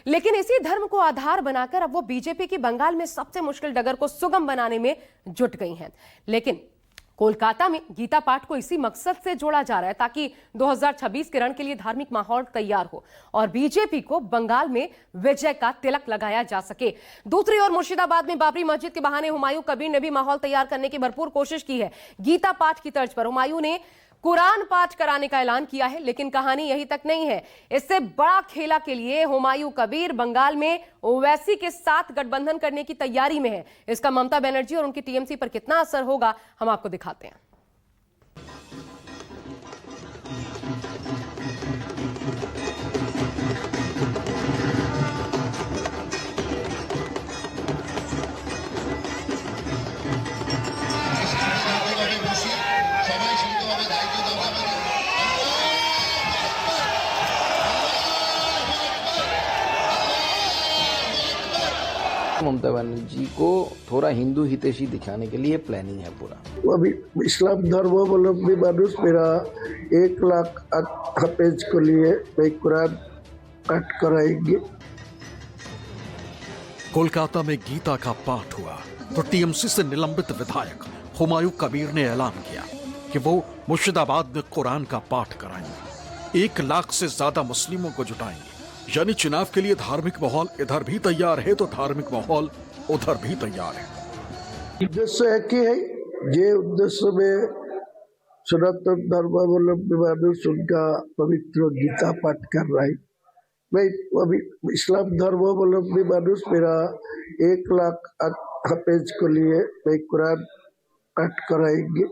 लेकिन इसी धर्म को आधार बनाकर अब वो बीजेपी की बंगाल में सबसे मुश्किल डगर को सुगम बनाने में जुट गई हैं। लेकिन कोलकाता में गीता पाठ को इसी मकसद से जोड़ा जा रहा है ताकि 2026 के रण के लिए धार्मिक माहौल तैयार हो और बीजेपी को बंगाल में विजय का तिलक लगाया जा सके। दूसरी ओर मुर्शिदाबाद में बाबरी मस्जिद के बहाने हुमायूं कबीर ने भी माहौल तैयार करने की भरपूर कोशिश की है। गीता पाठ की तर्ज पर हुमायूं ने कुरान पाठ कराने का ऐलान किया है, लेकिन कहानी यही तक नहीं है। इससे बड़ा खेला के लिए हुमायूं कबीर बंगाल में ओवैसी के साथ गठबंधन करने की तैयारी में है। इसका ममता बनर्जी और उनकी टीएमसी पर कितना असर होगा, हम आपको दिखाते हैं। ममता बनर्जी को थोड़ा हिंदू हितैषी दिखाने के लिए प्लानिंग है पूरा। अभी इस्लाम धर्मावलंबी मानुष मेरा 1 लाख हाफिज को लिए मैं कुरान पाठ कराएंगे। कोलकाता में गीता का पाठ हुआ तो टीएमसी से निलंबित विधायक हुमायूं कबीर ने ऐलान किया कि वो मुर्शिदाबाद में कुरान का पाठ कराएंगे। 1 लाख से ज्यादा मुस्लिमों को जुटाएंगे। यानी चुनाव के लिए धार्मिक माहौल इधर भी तैयार है तो धार्मिक माहौल उधर भी तैयार है। उद्देश्य एक ही है, ये उद्देश्य में सनातन धर्मावलंबी मानुष उनका पवित्र गीता पाठ कर रहा है। मैं अभी इस्लाम धर्मावलंबी मानुष मेरा 1 लाख हाफिज को लिए मैं कुरान पाठ कराएंगे,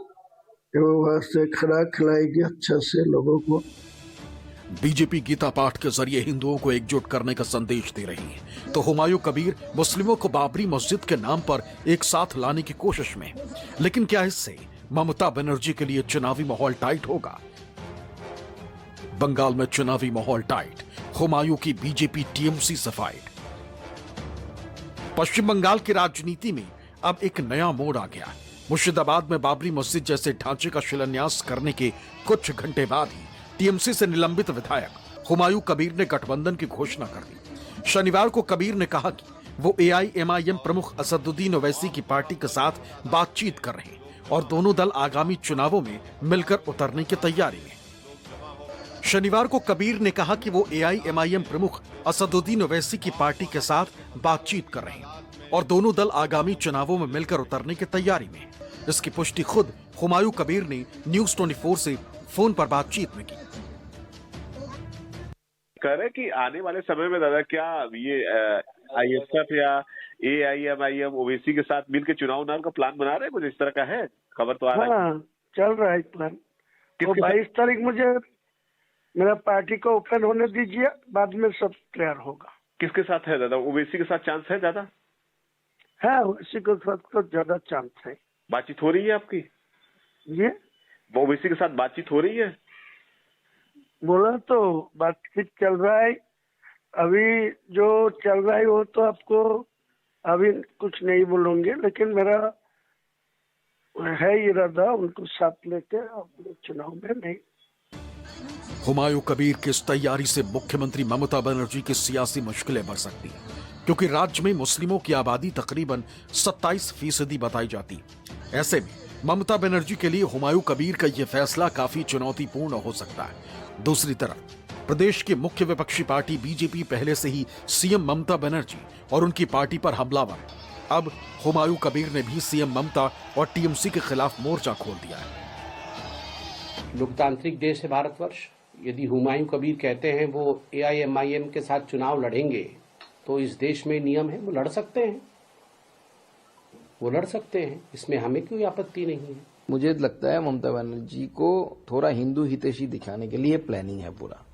वहां से खाना खिलाएंगे अच्छा से लोगों को। बीजेपी गीता पाठ के जरिए हिंदुओं को एकजुट करने का संदेश दे रही है तो हुमायूं कबीर मुस्लिमों को बाबरी मस्जिद के नाम पर एक साथ लाने की कोशिश में। लेकिन क्या इससे ममता बनर्जी के लिए चुनावी माहौल टाइट होगा? बंगाल में चुनावी माहौल टाइट, हुमायूं की बीजेपी टीएमसी से फाइट। पश्चिम बंगाल की राजनीति में अब एक नया मोड़ आ गया। मुर्शिदाबाद में बाबरी मस्जिद जैसे ढांचे का शिलान्यास करने के कुछ घंटे बाद ही टीएमसी से निलंबित विधायक हुमायूं कबीर ने गठबंधन की घोषणा कर दी। शनिवार को कबीर ने कहा कि वो एआईएमआईएम प्रमुख असदुद्दीन ओवैसी की पार्टी के साथ बातचीत कर रहे हैं और दोनों दल आगामी चुनावों में मिलकर उतरने की तैयारी में। शनिवार को कबीर ने कहा कि वो एआईएमआईएम प्रमुख असदुद्दीन ओवैसी की पार्टी के साथ बातचीत कर रहे हैं और दोनों दल आगामी चुनावों में मिलकर उतरने की तैयारी में। इसकी पुष्टि खुद हुमायूं कबीर ने न्यूज 24 से फोन पर बातचीत में की। कह रहे कि आने वाले समय में दादा क्या ये आईएसएफ या एआईएमआईएम ओवैसी के साथ मिलकर चुनाव नाम का प्लान बना रहे हैं? कुछ इस तरह का है, खबर तो आ रहा है। हाँ, चल रहा है प्लान। तो 22 तारीख मुझे मेरा पार्टी को ओपन होने दीजिए, बाद में सब तैयार होगा। किसके साथ है दादा? ओवैसी के साथ चांस है ज्यादा? है, ओवैसी के साथ तो ज्यादा चांस है। बातचीत हो रही है आपकी? ये ओवैसी के साथ बातचीत हो रही है? बोला तो बातचीत चल रहा है। अभी जो चल रहा है वो तो आपको अभी कुछ नहीं बोलूंगे, लेकिन मेरा है इरादा उनको साथ लेके अपने चुनाव में नहीं। हुमायूं कबीर की इस तैयारी से मुख्यमंत्री ममता बनर्जी की सियासी मुश्किलें बढ़ सकती हैं, क्योंकि राज्य में मुस्लिमों की आबादी तकरीबन 27% बताई जाती। ऐसे में ममता बनर्जी के लिए हुमायूं कबीर का यह फैसला काफी चुनौतीपूर्ण हो सकता है। दूसरी तरफ प्रदेश की मुख्य विपक्षी पार्टी बीजेपी पहले से ही सीएम ममता बनर्जी और उनकी पार्टी पर हमलावर। अब हुमायूं कबीर ने भी सीएम ममता और टीएमसी के खिलाफ मोर्चा खोल दिया है। लोकतांत्रिक देश है भारतवर्ष। यदि हुमायूं कबीर कहते हैं वो एआईएमआईएम के साथ चुनाव लड़ेंगे तो इस देश में नियम है, वो लड़ सकते हैं, वो लड़ सकते हैं, इसमें हमें कोई आपत्ति नहीं है। मुझे लगता है ममता बनर्जी को थोड़ा हिंदू हितैषी दिखाने के लिए प्लानिंग है पूरा,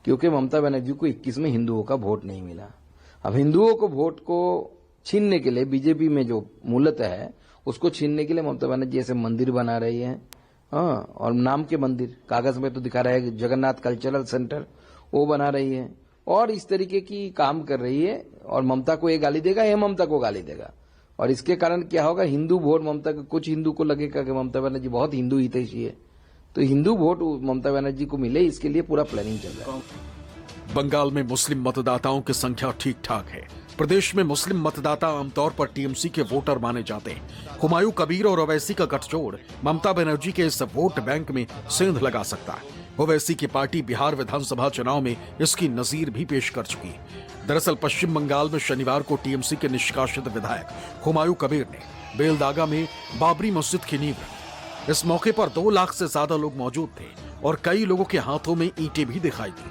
क्योंकि ममता बनर्जी को 21 में हिंदुओं का वोट नहीं मिला। अब हिंदुओं को वोट को छीनने के लिए बीजेपी में जो मूलतः है उसको छीनने के लिए ममता बनर्जी ऐसे मंदिर बना रही है। हाँ, और नाम के मंदिर, कागज में तो दिखा रहा है जगन्नाथ कल्चरल सेंटर, वो बना रही है और इस तरीके की काम कर रही है। और ममता को ये गाली देगा, ये ममता को गाली देगा, और इसके कारण क्या होगा, हिंदू वोट ममता का, कुछ हिंदू को लगेगा कि ममता बनर्जी बहुत हिंदू हितैषी है, तो हिंदू वोट ममता बनर्जी को मिले, इसके लिए पूरा प्लानिंग चल रहा है। बंगाल में मुस्लिम मतदाताओं की संख्या ठीक ठाक है। प्रदेश में मुस्लिम मतदाता आमतौर पर टीएमसी के वोटर माने जाते हैं। हुमायूं कबीर और ओवैसी का गठजोड़ ममता बनर्जी के इस वोट बैंक में सेंध लगा सकता है। ओवैसी की पार्टी बिहार विधानसभा चुनाव में इसकी नजीर भी पेश कर चुकी है। दरअसल पश्चिम बंगाल में शनिवार को टीएमसी के निष्कासित विधायक हुमायूं कबीर ने बेलदागा में बाबरी मस्जिद की नींव रखी। इस मौके पर 2 लाख से ज्यादा लोग मौजूद थे और कई लोगों के हाथों में ईंटें भी दिखाई दी।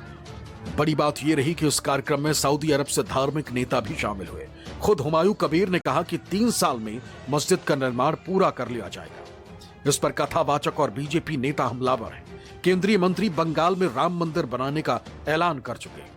बड़ी बात यह रही कि इस कार्यक्रम में सऊदी अरब से धार्मिक नेता भी शामिल हुए। खुद हुमायूं कबीर ने कहा कि 3 साल में मस्जिद का निर्माण पूरा कर लिया जाएगा। इस पर कथावाचक और बीजेपी नेता हमलावर हैं। केंद्रीय मंत्री बंगाल में राम मंदिर बनाने का ऐलान कर चुके हैं।